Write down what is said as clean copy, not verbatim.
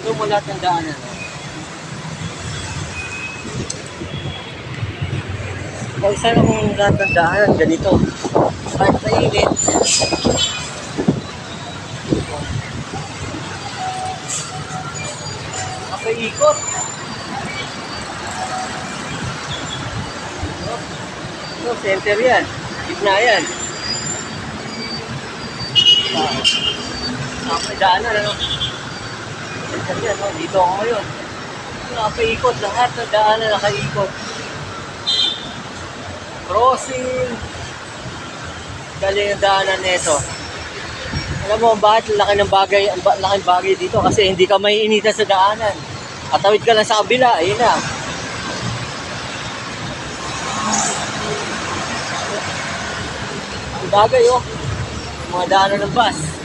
Ito mo lahat ng daanan. Pag isa na kung lahat ng daanan, ganito. Kahit mainit. Nakaikot. Ito, center yan. Gitna yan. May daanan, ano? Center yan, no? Dito ako ngayon. Nakaikot lahat ng daanan, nakaikot. Crossing. Galing ang daanan nito. Alam mo bakit ang laking bagay dito kasi hindi ka maiinitan sa daanan. Atawid ka lang sa kabila, ayun na. Ang bagay oh. Mga daanan ng bus.